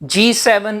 G7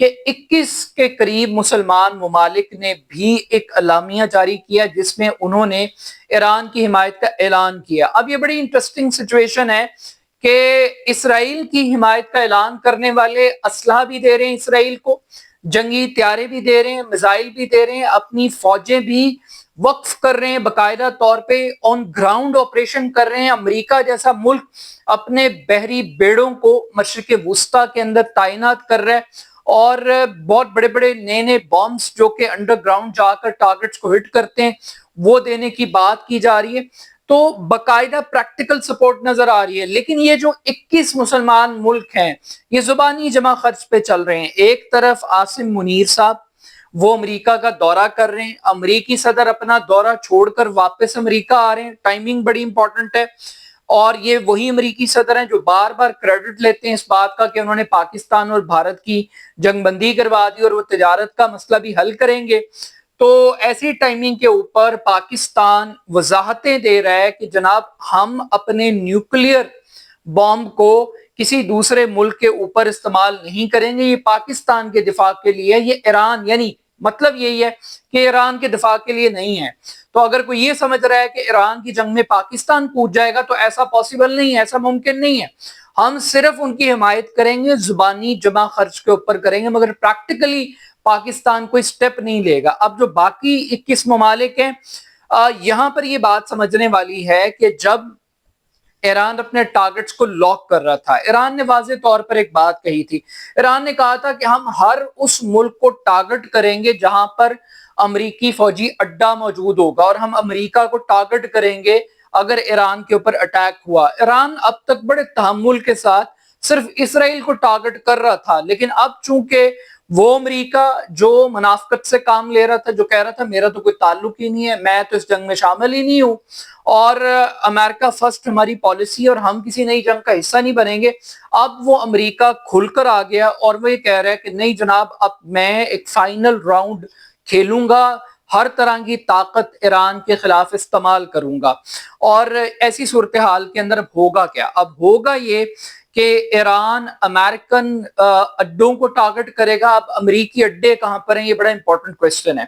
کہ 21 کے قریب مسلمان ممالک نے بھی ایک اعلامیہ جاری کیا جس میں انہوں نے ایران کی حمایت کا اعلان کیا۔ اب یہ بڑی انٹرسٹنگ سچویشن ہے کہ اسرائیل کی حمایت کا اعلان کرنے والے اسلحہ بھی دے رہے ہیں اسرائیل کو، جنگی طیارے بھی دے رہے ہیں، میزائل بھی دے رہے ہیں، اپنی فوجیں بھی وقف کر رہے ہیں، باقاعدہ طور پہ آن گراؤنڈ آپریشن کر رہے ہیں۔ امریکہ جیسا ملک اپنے بحری بیڑوں کو مشرق وسطیٰ کے اندر تعینات کر رہا ہے، اور بہت بڑے بڑے نئے نئے بامبس جو کہ انڈر گراؤنڈ جا کر ٹارگٹس کو ہٹ کرتے ہیں وہ دینے کی بات کی جا رہی ہے۔ تو باقاعدہ پریکٹیکل سپورٹ نظر آ رہی ہے۔ لیکن یہ جو 21 مسلمان ملک ہیں یہ زبانی جمع خرچ پہ چل رہے ہیں۔ ایک طرف عاصم منیر صاحب وہ امریکہ کا دورہ کر رہے ہیں، امریکی صدر اپنا دورہ چھوڑ کر واپس امریکہ آ رہے ہیں، ٹائمنگ بڑی امپورٹنٹ ہے، اور یہ وہی امریکی صدر ہیں جو بار بار کریڈٹ لیتے ہیں اس بات کا کہ انہوں نے پاکستان اور بھارت کی جنگ بندی کروا دی اور وہ تجارت کا مسئلہ بھی حل کریں گے۔ تو ایسی ٹائمنگ کے اوپر پاکستان وضاحتیں دے رہا ہے کہ جناب ہم اپنے نیوکلیئر بامب کو کسی دوسرے ملک کے اوپر استعمال نہیں کریں گے، یہ پاکستان کے دفاع کے لیے، یہ ایران یعنی مطلب یہی ہے کہ ایران کے دفاع کے لیے نہیں ہے۔ تو اگر کوئی یہ سمجھ رہا ہے کہ ایران کی جنگ میں پاکستان کود جائے گا تو ایسا پاسبل نہیں ہے، ایسا ممکن نہیں ہے۔ ہم صرف ان کی حمایت کریں گے، زبانی جمع خرچ کے اوپر کریں گے، مگر پریکٹیکلی پاکستان کوئی سٹیپ نہیں لے گا۔ اب جو باقی 21 ممالک ہیں یہاں پر یہ بات سمجھنے والی ہے کہ جب ایران اپنے ٹارگٹس کو لاک کر رہا تھا، ایران نے واضح طور پر ایک بات کہی تھی، ایران نے کہا تھا کہ ہم ہر اس ملک کو ٹارگٹ کریں گے جہاں پر امریکی فوجی اڈا موجود ہوگا، اور ہم امریکہ کو ٹارگٹ کریں گے اگر ایران کے اوپر اٹیک ہوا۔ ایران اب تک بڑے تحمل کے ساتھ صرف اسرائیل کو ٹارگٹ کر رہا تھا، لیکن اب چونکہ وہ امریکہ جو منافقت سے کام لے رہا تھا، جو کہہ رہا تھا میرا تو کوئی تعلق ہی نہیں ہے، میں تو اس جنگ میں شامل ہی نہیں ہوں، اور امریکہ فرسٹ ہماری پالیسی اور ہم کسی نئی جنگ کا حصہ نہیں بنیں گے، اب وہ امریکہ کھل کر آ گیا اور وہ یہ کہہ رہا ہے کہ نہیں جناب اب میں ایک فائنل راؤنڈ کھیلوں گا، ہر طرح کی طاقت ایران کے خلاف استعمال کروں گا۔ اور ایسی صورتحال کے اندر اب ہوگا کیا؟ اب ہوگا یہ کہ ایران امریکن اڈوں کو ٹارگٹ کرے گا۔ اب امریکی اڈے کہاں پر ہیں؟ یہ بڑا امپورٹنٹ کوسچن ہے۔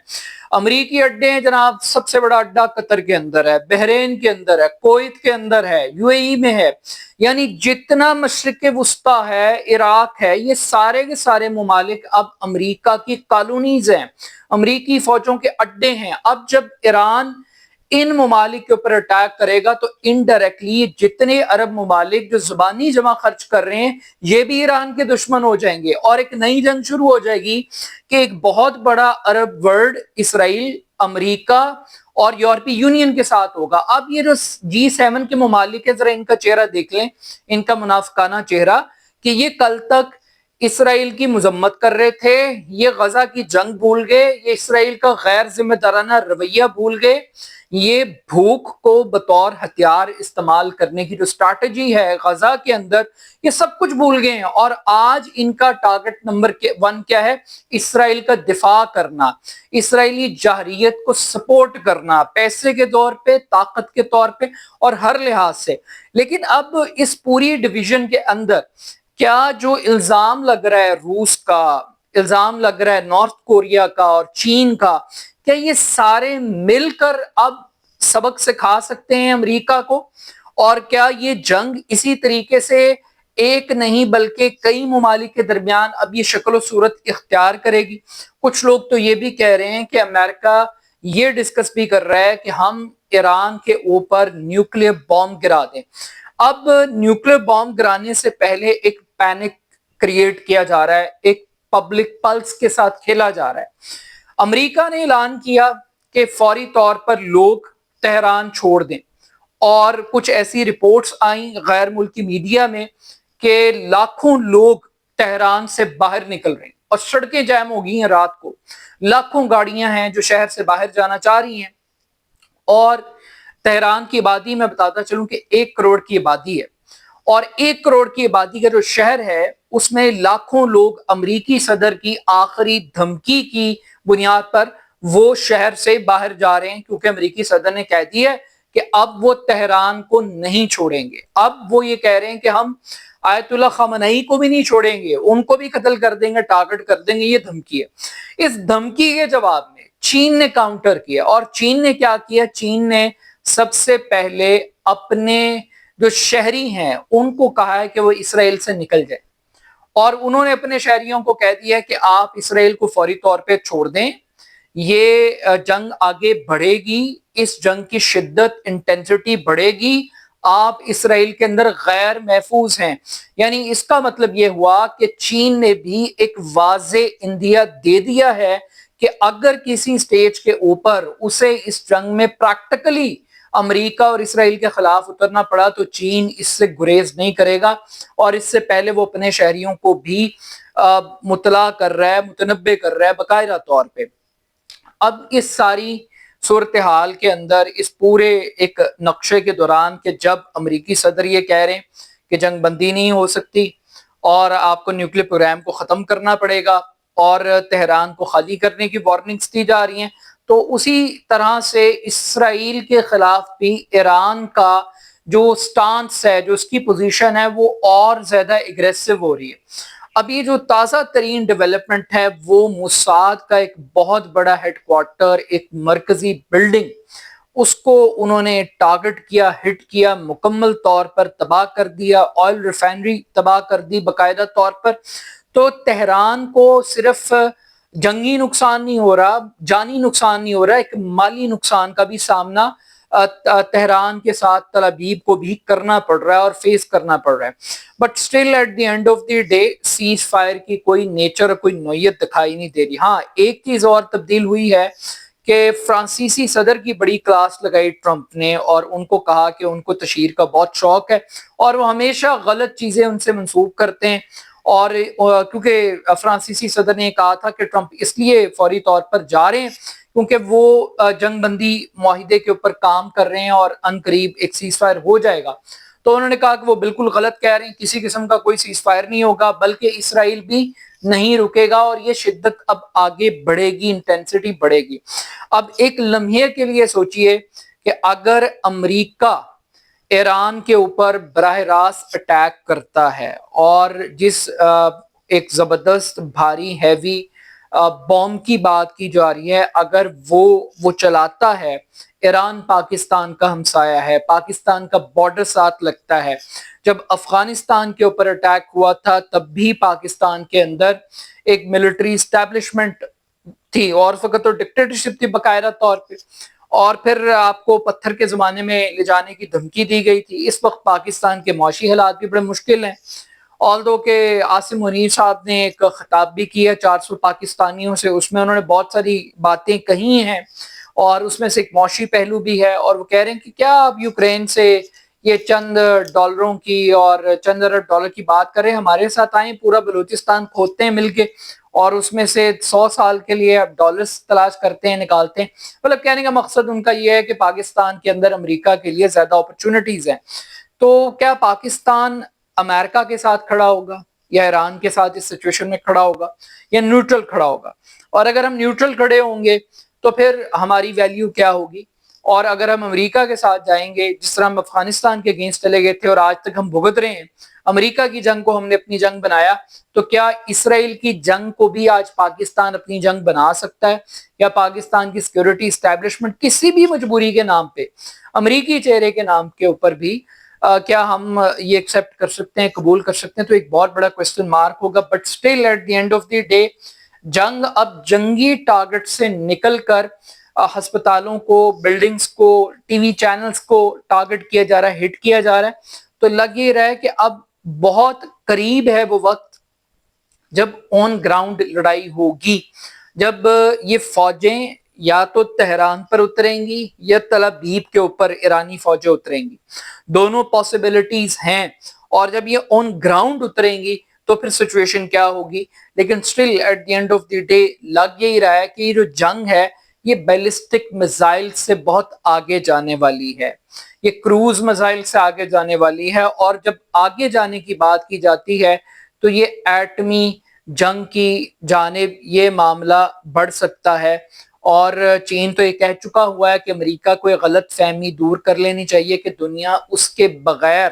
امریکی اڈے ہیں جناب، سب سے بڑا اڈا قطر کے اندر ہے، بحرین کے اندر ہے، کویت کے اندر ہے، یو اے ای میں ہے، یعنی جتنا مشرق وسطیٰ ہے، عراق ہے، یہ سارے کے سارے ممالک اب امریکہ کی کالونیز ہیں، امریکی فوجوں کے اڈے ہیں۔ اب جب ایران ان ممالک کے اوپر اٹیک کرے گا تو انڈائریکٹلی جتنے عرب ممالک جو زبانی جمع خرچ کر رہے ہیں یہ بھی ایران کے دشمن ہو جائیں گے، اور ایک نئی جنگ شروع ہو جائے گی کہ ایک بہت بڑا عرب ورلڈ اسرائیل، امریکہ اور یورپی یونین کے ساتھ ہوگا۔ اب یہ جو G7 کے ممالک ہیں، ذرا ان کا چہرہ دیکھ لیں، ان کا منافقانہ چہرہ، کہ یہ کل تک اسرائیل کی مذمت کر رہے تھے، یہ غزہ کی جنگ بھول گئے، یہ اسرائیل کا غیر ذمہ دارانہ رویہ بھول گئے، یہ بھوک کو بطور ہتھیار استعمال کرنے کی جو اسٹریٹجی ہے غزہ کے اندر، یہ سب کچھ بھول گئے ہیں، اور آج ان کا ٹارگٹ نمبر 1 کیا ہے؟ اسرائیل کا دفاع کرنا، اسرائیلی جارحیت کو سپورٹ کرنا، پیسے کے طور پہ، طاقت کے طور پہ اور ہر لحاظ سے۔ لیکن اب اس پوری ڈویژن کے اندر کیا جو الزام لگ رہا ہے روس کا، الزام لگ رہا ہے نارتھ کوریا کا اور چین کا، کیا یہ سارے مل کر اب سبق سکھا سکتے ہیں امریکہ کو؟ اور کیا یہ جنگ اسی طریقے سے ایک نہیں بلکہ کئی ممالک کے درمیان اب یہ شکل و صورت اختیار کرے گی؟ کچھ لوگ تو یہ بھی کہہ رہے ہیں کہ امریکہ یہ ڈسکس بھی کر رہا ہے کہ ہم ایران کے اوپر نیوکلیر بامب گرا دیں۔ اب نیوکلیر بامب گرانے سے پہلے ایک پینک کریٹ کیا جا رہا ہے، ایک پبلک پلس کے ساتھ کھیلا جا رہا ہے۔ امریکہ نے اعلان کیا کہ فوری طور پر لوگ تہران چھوڑ دیں، اور کچھ ایسی رپورٹس آئیں غیر ملکی میڈیا میں کہ لاکھوں لوگ تہران سے باہر نکل رہے ہیں اور سڑکیں جام ہو گئی ہیں، رات کو لاکھوں گاڑیاں ہیں جو شہر سے باہر جانا چاہ رہی ہیں، اور تہران کی آبادی میں بتاتا چلوں کہ 1 کروڑ کی آبادی ہے، اور 1 کروڑ کی آبادی کا جو شہر ہے اس میں لاکھوں لوگ امریکی صدر کی آخری دھمکی کی بنیاد پر وہ شہر سے باہر جا رہے ہیں، کیونکہ امریکی صدر نے کہہ دیا ہے کہ اب وہ تہران کو نہیں چھوڑیں گے. اب وہ یہ کہہ رہے ہیں کہ ہم آیت اللہ خامنئی کو بھی نہیں چھوڑیں گے, ان کو بھی قتل کر دیں گے, ٹارگٹ کر دیں گے. یہ دھمکی ہے. اس دھمکی کے جواب میں چین نے کاؤنٹر کیا, اور چین نے کیا کیا؟ چین نے سب سے پہلے اپنے جو شہری ہیں ان کو کہا ہے کہ وہ اسرائیل سے نکل جائیں, اور انہوں نے اپنے شہریوں کو کہہ دیا کہ آپ اسرائیل کو فوری طور پہ چھوڑ دیں, یہ جنگ آگے بڑھے گی, اس جنگ کی شدت انٹینسٹی بڑھے گی, آپ اسرائیل کے اندر غیر محفوظ ہیں. یعنی اس کا مطلب یہ ہوا کہ چین نے بھی ایک واضح اندیہ دے دیا ہے کہ اگر کسی سٹیج کے اوپر اسے اس جنگ میں پریکٹیکلی امریکہ اور اسرائیل کے خلاف اترنا پڑا تو چین اس سے گریز نہیں کرے گا, اور اس سے پہلے وہ اپنے شہریوں کو بھی مطلع کر رہا ہے, متنبع کر رہا ہے باقاعدہ طور پہ. اب اس ساری صورتحال کے اندر, اس پورے ایک نقشے کے دوران کہ جب امریکی صدر یہ کہہ رہے ہیں کہ جنگ بندی نہیں ہو سکتی اور آپ کو نیوکلیر پروگرام کو ختم کرنا پڑے گا اور تہران کو خالی کرنے کی وارننگز دی جا رہی ہیں, تو اسی طرح سے اسرائیل کے خلاف بھی ایران کا جو سٹانس ہے, جو اس کی پوزیشن ہے, وہ اور زیادہ اگریسو ہو رہی ہے. اب یہ جو تازہ ترین ڈیولپمنٹ ہے وہ موساد کا ایک بہت بڑا ہیڈ کوارٹر, ایک مرکزی بلڈنگ, اس کو انہوں نے ٹارگٹ کیا, ہٹ کیا, مکمل طور پر تباہ کر دیا, آئل ریفائنری تباہ کر دی باقاعدہ طور پر. تو تہران کو صرف جنگی نقصان نہیں ہو رہا, جانی نقصان نہیں ہو رہا, ایک مالی نقصان کا بھی سامنا تہران کے ساتھ تل ابیب کو بھی کرنا پڑ رہا ہے اور فیس کرنا پڑ رہا ہے. But still at the end of the day ceasefire کی کوئی نیچر, کوئی نوعیت دکھائی نہیں دے رہی. ہاں, ایک چیز اور تبدیل ہوئی ہے کہ فرانسیسی صدر کی بڑی کلاس لگائی ٹرمپ نے, اور ان کو کہا کہ ان کو تشہیر کا بہت شوق ہے اور وہ ہمیشہ غلط چیزیں ان سے منسوب کرتے ہیں. اور کیونکہ فرانسیسی صدر نے کہا تھا کہ ٹرمپ اس لیے فوری طور پر جا رہے ہیں کیونکہ وہ جنگ بندی معاہدے کے اوپر کام کر رہے ہیں اور ان قریب ایک سیز فائر ہو جائے گا. تو انہوں نے کہا کہ وہ بالکل غلط کہہ رہے ہیں, کسی قسم کا کوئی سیز فائر نہیں ہوگا, بلکہ اسرائیل بھی نہیں رکے گا, اور یہ شدت اب آگے بڑھے گی, انٹینسٹی بڑھے گی. اب ایک لمحے کے لیے سوچئے کہ اگر امریکہ ایران کے اوپر براہ راست اٹیک کرتا ہے, اور جس ایک زبردست بھاری ہیوی بوم کی بات کی جا رہی ہے, اگر وہ چلاتا ہے, ایران پاکستان کا ہمسایہ ہے, پاکستان کا بارڈر ساتھ لگتا ہے. جب افغانستان کے اوپر اٹیک ہوا تھا تب بھی پاکستان کے اندر ایک ملٹری اسٹیبلشمنٹ تھی, اور اس وقت تو ڈکٹیٹرشپ تھی باقاعدہ طور پہ, اور پھر آپ کو پتھر کے زمانے میں لے جانے کی دھمکی دی گئی تھی. اس وقت پاکستان کے معاشی حالات بھی بڑے مشکل ہیں, آلدو کہ عاصم منیر صاحب نے ایک خطاب بھی کیا 400 پاکستانیوں سے, اس میں انہوں نے بہت ساری باتیں کہی ہیں, اور اس میں سے ایک معاشی پہلو بھی ہے. اور وہ کہہ رہے ہیں کہ کیا آپ یوکرین سے یہ چند ڈالروں کی اور چند ارب ڈالر کی بات کریں, ہمارے ساتھ آئیں, پورا بلوچستان کھودتے ہیں مل کے, اور اس میں سے 100 سال کے لیے اب ڈالرز تلاش کرتے ہیں, نکالتے ہیں. مطلب کہنے کا مقصد ان کا یہ ہے کہ پاکستان کے اندر امریکہ کے لیے زیادہ اپرچونٹیز ہیں. تو کیا پاکستان امریکہ کے ساتھ کھڑا ہوگا, یا ایران کے ساتھ اس سچویشن میں کھڑا ہوگا, یا نیوٹرل کھڑا ہوگا؟ اور اگر ہم نیوٹرل کھڑے ہوں گے تو پھر ہماری ویلیو کیا ہوگی؟ اور اگر ہم امریکہ کے ساتھ جائیں گے, جس طرح ہم افغانستان کے اگینسٹ چلے گئے تھے اور آج تک ہم بھگت رہے ہیں, امریکہ کی جنگ کو ہم نے اپنی جنگ بنایا, تو کیا اسرائیل کی جنگ کو بھی آج پاکستان اپنی جنگ بنا سکتا ہے؟ یا پاکستان کی سیکیورٹی اسٹیبلشمنٹ کسی بھی مجبوری کے نام پہ, امریکی چہرے کے نام کے اوپر بھی کیا ہم یہ ایکسیپٹ کر سکتے ہیں, قبول کر سکتے ہیں؟ تو ایک بہت بڑا کوسچن مارک ہوگا. But still at the end of the day جنگ اب جنگی ٹارگٹ سے نکل کر ہسپتالوں کو, بلڈنگز کو, ٹی وی چینلز کو ٹارگٹ کیا جا رہا ہے, ہٹ کیا جا رہا ہے. تو لگ یہ رہا ہے کہ اب بہت قریب ہے وہ وقت جب آن گراؤنڈ لڑائی ہوگی, جب یہ فوجیں یا تو تہران پر اتریں گی یا تل ابیب کے اوپر ایرانی فوجیں اتریں گی. دونوں پاسبلٹیز ہیں, اور جب یہ آن گراؤنڈ اتریں گی تو پھر سچویشن کیا ہوگی. لیکن still at the end of the day لگ یہی رہا ہے کہ یہ جو جنگ ہے یہ بیلسٹک میزائل سے بہت آگے جانے والی ہے, یہ کروز میزائل سے آگے جانے والی ہے. اور جب آگے جانے کی بات کی جاتی ہے تو یہ ایٹمی جنگ کی جانب یہ معاملہ بڑھ سکتا ہے. اور چین تو یہ کہہ چکا ہوا ہے کہ امریکہ کو ایک غلط فہمی دور کر لینی چاہیے کہ دنیا اس کے بغیر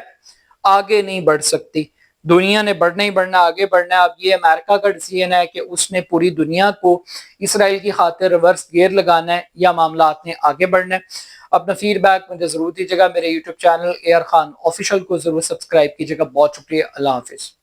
آگے نہیں بڑھ سکتی، دنیا نے بڑھنا ہی بڑھنا، آگے بڑھنا ہے۔ اب یہ امریکہ کا ڈیسیژن ہے کہ اس نے پوری دنیا کو اسرائیل کی خاطر ریورس گیئر لگانا ہے یا معاملات نے آگے بڑھنا ہے۔ اپنا فیڈ بیک مجھے ضرور دیجیے گا، میرے YouTube channel A R Khan official کو ضرور سبسکرائب کیجیے گا۔ بہت شکریہ، اللہ حافظ۔